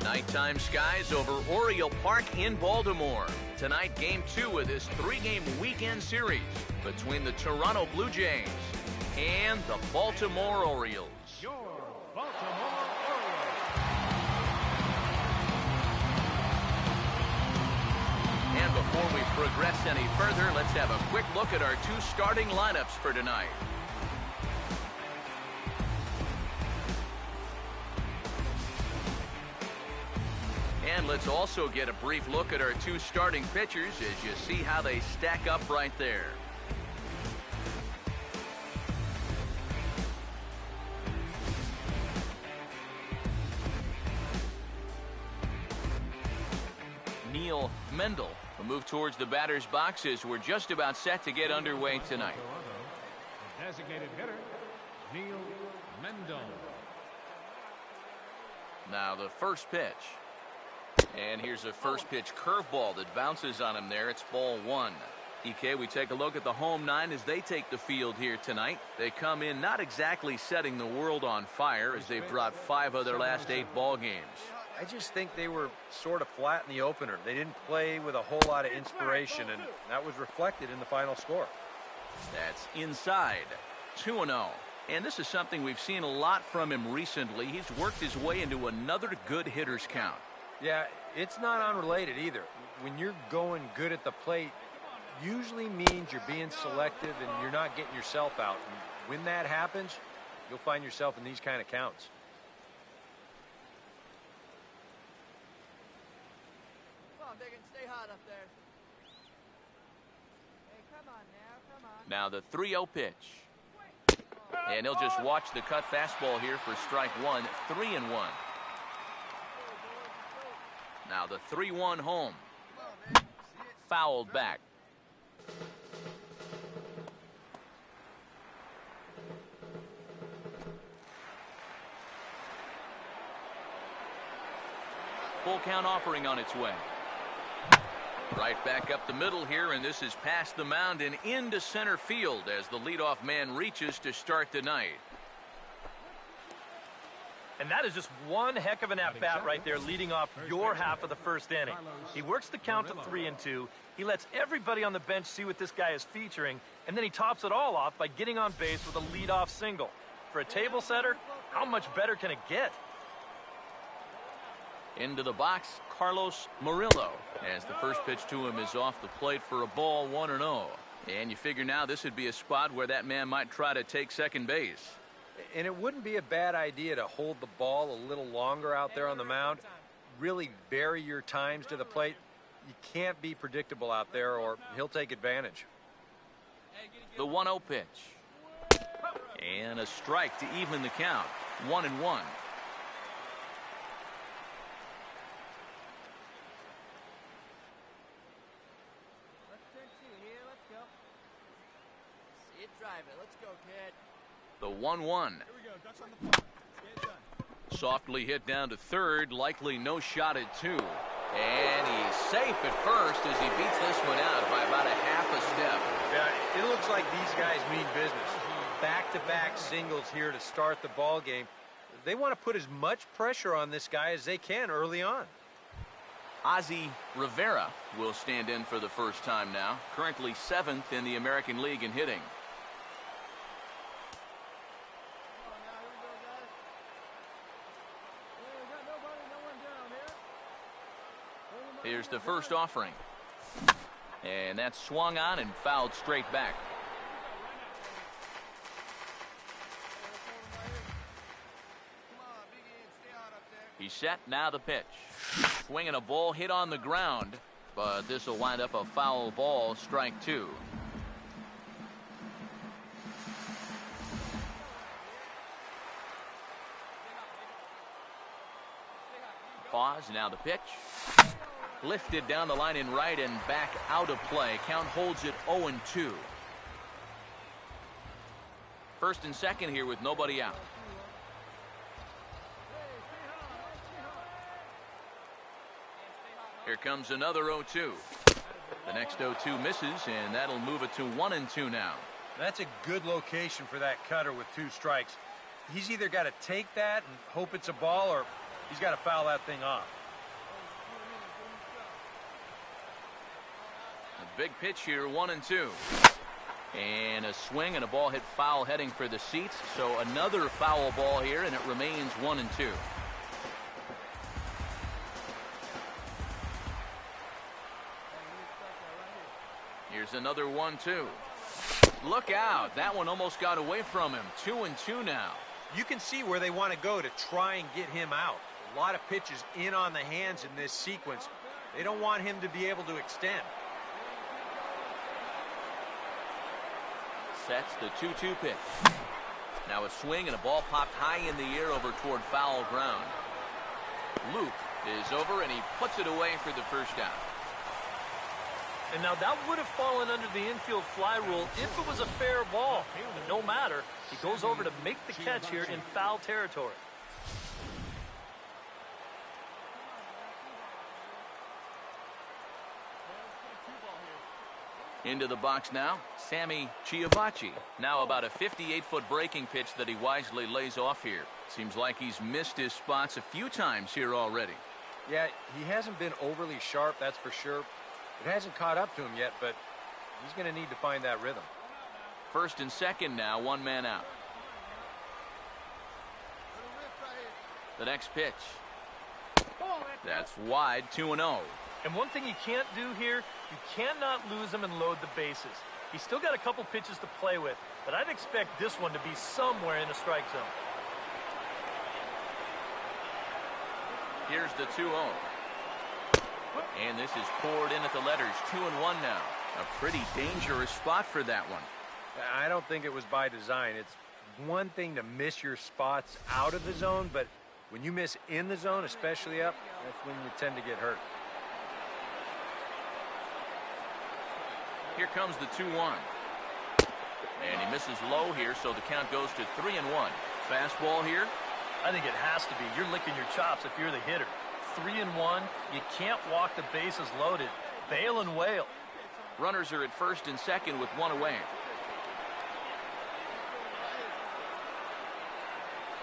Nighttime skies over Oriole Park in Baltimore. Tonight, Game 2 of this 3-game weekend series between the Toronto Blue Jays and the Baltimore Orioles. Your Baltimore Orioles. And before we progress any further, let's have a quick look at our 2 starting lineups for tonight. And let's also get a brief look at our 2 starting pitchers as you see how they stack up right there. Neil Mendel will move towards the batter's box as we're just about set to get underway tonight. The designated hitter, Neil Mendel. Now the first pitch. And here's a first pitch curveball that bounces on him there. It's ball 1. EK, we take a look at the home 9 as they take the field here tonight. They come in not exactly setting the world on fire as they've dropped 5 of their last 8 ball games. I just think they were sort of flat in the opener. They didn't play with a whole lot of inspiration, and that was reflected in the final score. That's inside. 2-0. And this is something we've seen a lot from him recently. He's worked his way into another good hitter's count. Yeah, it's not unrelated either. When you're going good at the plate, usually means you're being selective and you're not getting yourself out. And when that happens, you'll find yourself in these kind of counts. Come on, Biggin, stay hot up there. Hey, come on now, come on. Now the 3-0 pitch. And he'll just watch the cut fastball here for strike 1, 3-1. Now the 3-1 home. Fouled back. Full count offering on its way. Right back up the middle here, and this is past the mound and into center field as the leadoff man reaches to start the night. And that is just one heck of an at-bat right there, leading off your half of the first inning. He works the count to 3-2. He lets everybody on the bench see what this guy is featuring, and then he tops it all off by getting on base with a leadoff single. For a table setter, how much better can it get? Into the box, Carlos Murillo, as the first pitch to him is off the plate for a ball, 1-0. And you figure now this would be a spot where that man might try to take second base. And it wouldn't be a bad idea to hold the ball a little longer out there on the mound. Really vary your times to the plate. You can't be predictable out there or he'll take advantage. The 1-0 pitch. And a strike to even the count. 1-1. Let's turn 2 here, let's go. See it drive it, let's go, kid. The 1-1. Softly hit down to third, likely no shot at 2. And he's safe at first as he beats this one out by about a half a step. Yeah, it looks like these guys mean business. Back-to-back singles here to start the ball game. They want to put as much pressure on this guy as they can early on. Ozzie Rivera will stand in for the first time now, currently 7th in the American League in hitting. Here's the first offering. And that's swung on and fouled straight back. He's set, now the pitch. Swinging a ball hit on the ground, but this will wind up a foul ball, strike 2. Pause, now the pitch. Lifted down the line in right and back out of play. Count holds it 0-2. First and second here with nobody out. Here comes another 0-2. The next 0-2 misses, and that'll move it to 1-2 now. That's a good location for that cutter with 2 strikes. He's either got to take that and hope it's a ball, or He's got to foul that thing off. A big pitch here, 1-2. And a swing and a ball hit foul heading for the seats. So another foul ball here, and it remains 1-2. Here's another 1-2. Look out. That one almost got away from him. 2-2 now. You can see where they want to go to try and get him out. A lot of pitches in on the hands in this sequence. They don't want him to be able to extend. Sets the 2-2 pitch. Now a swing and a ball popped high in the air over toward foul ground. Loop is over and he puts it away for the first out. And now that would have fallen under the infield fly rule if it was a fair ball. But no matter, he goes over to make the catch here in foul territory. Into the box now, Sammy Chiavacci. Now about a 58-foot breaking pitch that he wisely lays off here. Seems like he's missed his spots a few times here already. Yeah, he hasn't been overly sharp, that's for sure. It hasn't caught up to him yet, but he's going to need to find that rhythm. First and second now, one man out. The next pitch. That's wide, 2-0. And one thing you can't do here, you cannot lose him and load the bases. He's still got a couple pitches to play with, but I'd expect this one to be somewhere in the strike zone. Here's the 2-0. And this is poured in at the letters, 2-1 now. A pretty dangerous spot for that one. I don't think it was by design. It's one thing to miss your spots out of the zone, but when you miss in the zone, especially up, that's when you tend to get hurt. Here comes the 2-1. And he misses low here, so the count goes to 3-1. Fastball here. I think it has to be. You're licking your chops if you're the hitter. 3-1. You can't walk the bases loaded. Bail and wail. Runners are at first and second with one away.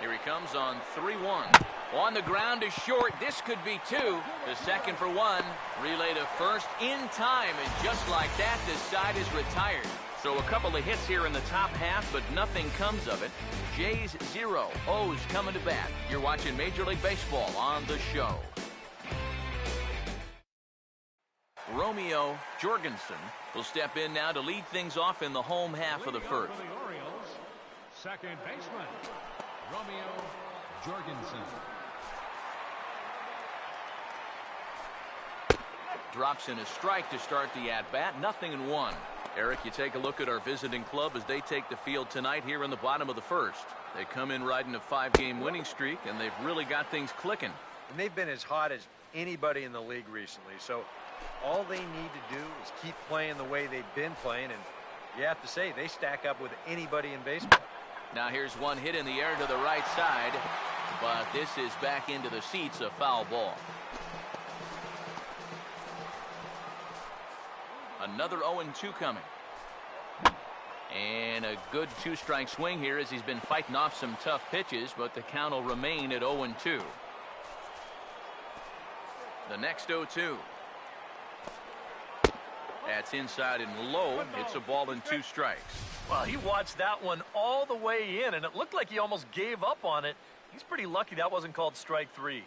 Here he comes on 3-1. On the ground is short. This could be two. The second for one. Relay to first in time. And just like that, this side is retired. So a couple of hits here in the top half, but nothing comes of it. Jays 0, O's coming to bat. You're watching Major League Baseball on the show. Romeo Jorgensen will step in now to lead things off in the home half of the first. For the Orioles, second baseman, Romeo Jorgensen. Drops in a strike to start the at-bat. 0-1. Eric, you take a look at our visiting club as they take the field tonight here in the bottom of the first. They come in riding a 5-game winning streak, and they've really got things clicking. And they've been as hot as anybody in the league recently, so all they need to do is keep playing the way they've been playing, and you have to say they stack up with anybody in baseball. Now here's one hit in the air to the right side, but this is back into the seats, a foul ball. Another 0-2 coming. And a good two-strike swing here as he's been fighting off some tough pitches, but the count will remain at 0-2. The next 0-2. That's inside and low. It's a ball and 2 strikes. Well, he watched that one all the way in, and it looked like he almost gave up on it. He's pretty lucky that wasn't called strike 3.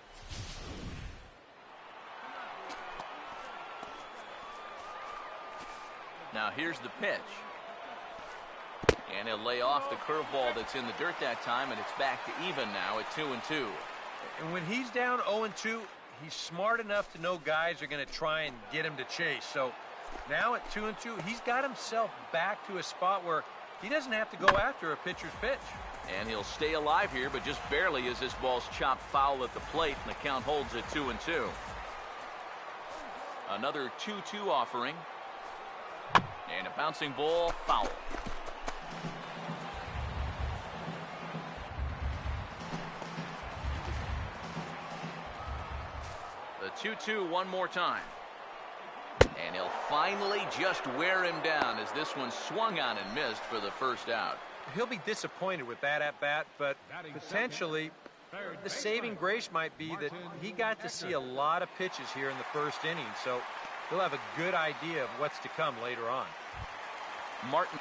Now here's the pitch. And he'll lay off the curveball that's in the dirt that time, and it's back to even now at 2-2. And when he's down 0-2, he's smart enough to know guys are going to try and get him to chase. So now at 2-2, he's got himself back to a spot where he doesn't have to go after a pitcher's pitch. And he'll stay alive here, but just barely as this ball's chopped foul at the plate, and the count holds at 2-2. Another 2-2 offering. And a bouncing ball, foul. The 2-2 one more time. And he'll finally just wear him down as this one swung on and missed for the first out. He'll be disappointed with that at-bat, but potentially The saving grace might be that he got to see a lot of pitches here in the first inning, so he'll have a good idea of what's to come later on. Martin